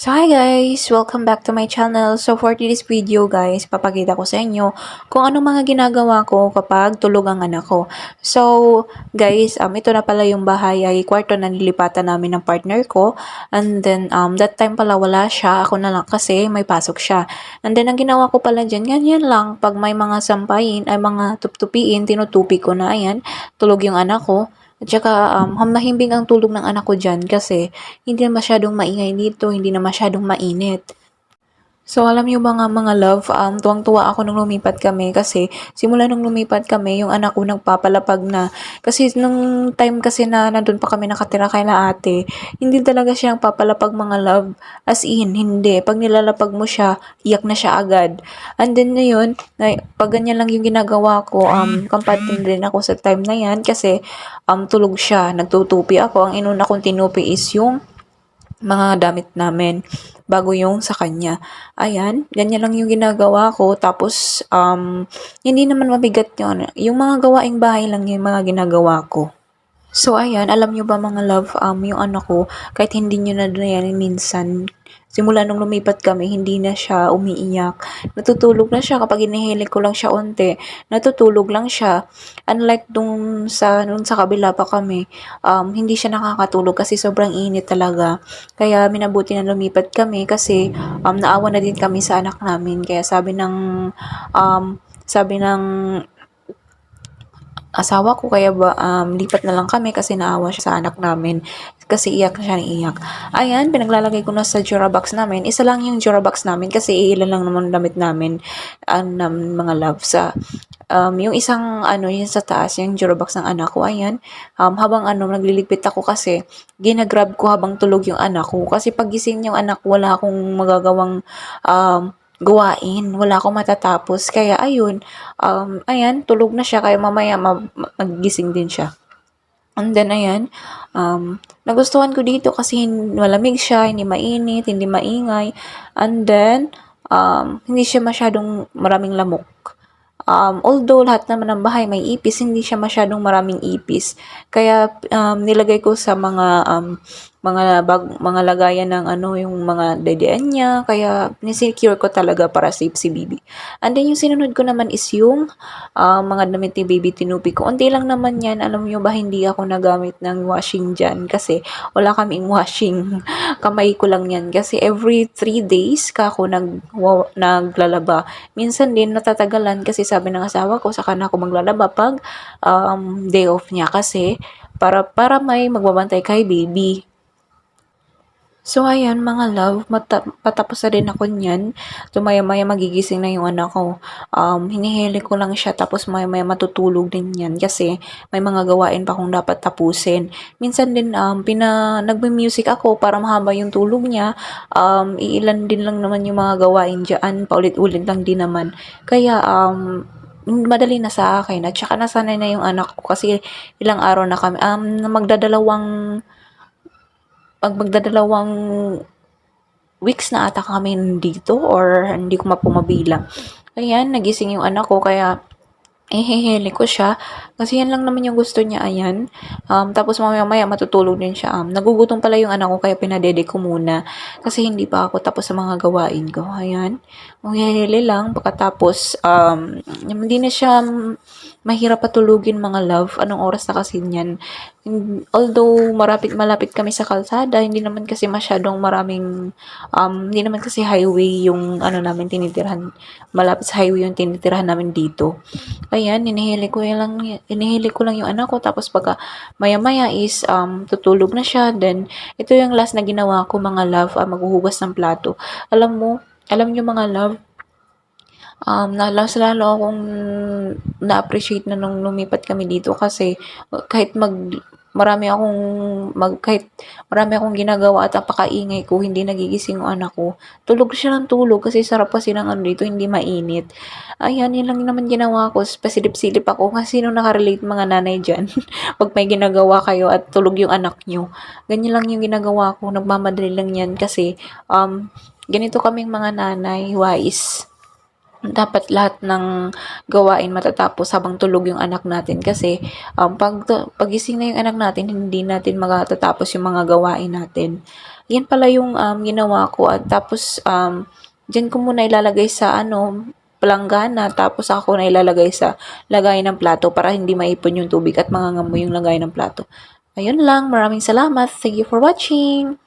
So hi guys! Welcome back to my channel. So for this video guys, papakita ko sa inyo kung anong mga ginagawa ko kapag tulog ang anak ko. So guys, ito na pala yung bahay ay kwarto na nilipatan namin ng partner ko. And then that time pala wala siya, ako na lang kasi may pasok siya. And then ang ginawa ko pala dyan, ganyan lang. Pag may mga sampayin ay mga tuptupiin, tinutupi ko na ayan, tulog yung anak ko. At saka mahimbing ang tulog ng anak ko dyan kasi hindi na masyadong maingay dito, hindi na masyadong mainit. So, alam niyo mga love, tuwang-tuwa ako nung lumipat kami kasi simula nung lumipat kami, yung anak ko nagpapalapag na. Kasi nung time kasi na nandun pa kami nakatira kay na ate, hindi talaga siya papalapag mga love. As in, hindi. Pag nilalapag mo siya, iyak na siya agad. And then ngayon, pag ganyan lang yung ginagawa ko, kampating din ako sa time na yan kasi tulog siya, nagtutupi ako. Ang inuna kong tinupi is yung mga damit namin bago yung sa kanya. Ayan, ganyan lang yung ginagawa ko. Tapos, hindi naman mabigat yun. Yung mga gawaing bahay lang yung mga ginagawa ko. So, ayan, alam nyo ba mga love, yung anak ko, kahit hindi nyo na yan minsan, simula nung lumipat kami, hindi na siya umiiyak. Natutulog na siya kapag inihilig ko lang siya unti. Natutulog lang siya. Unlike nung sa kabila pa kami, hindi siya nakakatulog kasi sobrang init talaga. Kaya minabuti na lumipat kami kasi naawa na din kami sa anak namin. Kaya sabi ng asawa ko kaya ba lipat na lang kami kasi naawa siya sa anak namin kasi iyak na siya ng iyak. Ayan, pinaglalagay ko na sa Durabox namin. Isa lang yung Durabox namin kasi ilan lang naman damit namin mga love sa yung isang yung sa taas, yung Durabox ng anak ko. Ayan, habang nagliligpit ako kasi ginagrab ko habang tulog yung anak ko kasi pagising yung anak ko wala akong magagawang gawain, wala akong matatapos. Kaya ayun, ayan, tulog na siya kaya mamaya magising din siya. And then ayan, nagustuhan ko dito kasi malamig siya, hindi mainit, hindi maingay. And then, hindi siya masyadong maraming lamok. Although lahat naman ng bahay may ipis, hindi siya masyadong maraming ipis. Kaya nilagay ko sa mga lagayan ng yung mga dedian niya. Kaya nisecure ko talaga para safe si Bibi. And then yung sinunod ko naman is yung mga damit ni Baby tinupi ko. Unti lang naman yan. Alam niyo ba, hindi ako nagamit ng washing dyan kasi wala kaming washing. Kamay ko lang yan kasi every 3 days ka ako naglalaba. Minsan din natatagalan kasi sabi ng asawa ko saka na ako maglalaba pag day off niya kasi para may magbabantay kay Baby. So, ayan mga love, patapos na rin ako niyan. So, maya-maya magigising na yung anak ko. Hinihili ko lang siya tapos maya-maya matutulog din yan kasi may mga gawain pa akong dapat tapusin. Minsan din, nagme-music ako para mahaba yung tulog niya. Iilan din lang naman yung mga gawain dyan, paulit-ulit lang din naman. Kaya, madali na sa akin at saka nasanay na yung anak ko kasi ilang araw na kami magdadalawang weeks na ata kami dito or hindi ko mapumabilang. Ayan, nagising yung anak ko kaya ihihili ko siya kasi yan lang naman yung gusto niya, ayan. Tapos mamaya matutulog din siya. Nagugutom pala yung anak ko kaya pinadede ko muna kasi hindi pa ako tapos sa mga gawain ko. Ayan, ihihili lang pagkatapos hindi na siya mahirap patulugin mga love. Anong oras na kasi niyan? Although malapit kami sa kalsada, hindi naman kasi masyadong maraming hindi naman kasi highway yung namin tinitirhan. Malapit sa highway yung tinitirhan namin dito. Ayan, inihili ko lang yung anak ko tapos pagka maya-maya is tutulog na siya. Then ito yung last na ginawa ko mga love, maghuhugas ng plato. Alam niyo mga love, lalo akong na-appreciate na nung lumipat kami dito kasi kahit kahit marami akong ginagawa at napakaingay ko, hindi nagigising yung anak ko. Tulog siya ng tulog kasi sarap kasi ng dito, hindi mainit. Ayan, yun lang naman ginawa ko. Pasilip-silip ako kasi sino nakarelate mga nanay dyan. Pag may ginagawa kayo at tulog yung anak nyo. Ganyan lang yung ginagawa ko. Nagmamadali lang yan kasi ganito kaming mga nanay, wise. dapat lahat ng gawain matatapos habang tulog yung anak natin kasi pagising na yung anak natin, hindi natin matatapos yung mga gawain natin. Yan pala yung ginawa ko at tapos diyan ko muna ilalagay sa palanggana tapos ako na ilalagay sa lagayan ng plato para hindi maipon yung tubig at mangangamoy yung lagayan ng plato. Ayun lang, maraming salamat. Thank you for watching.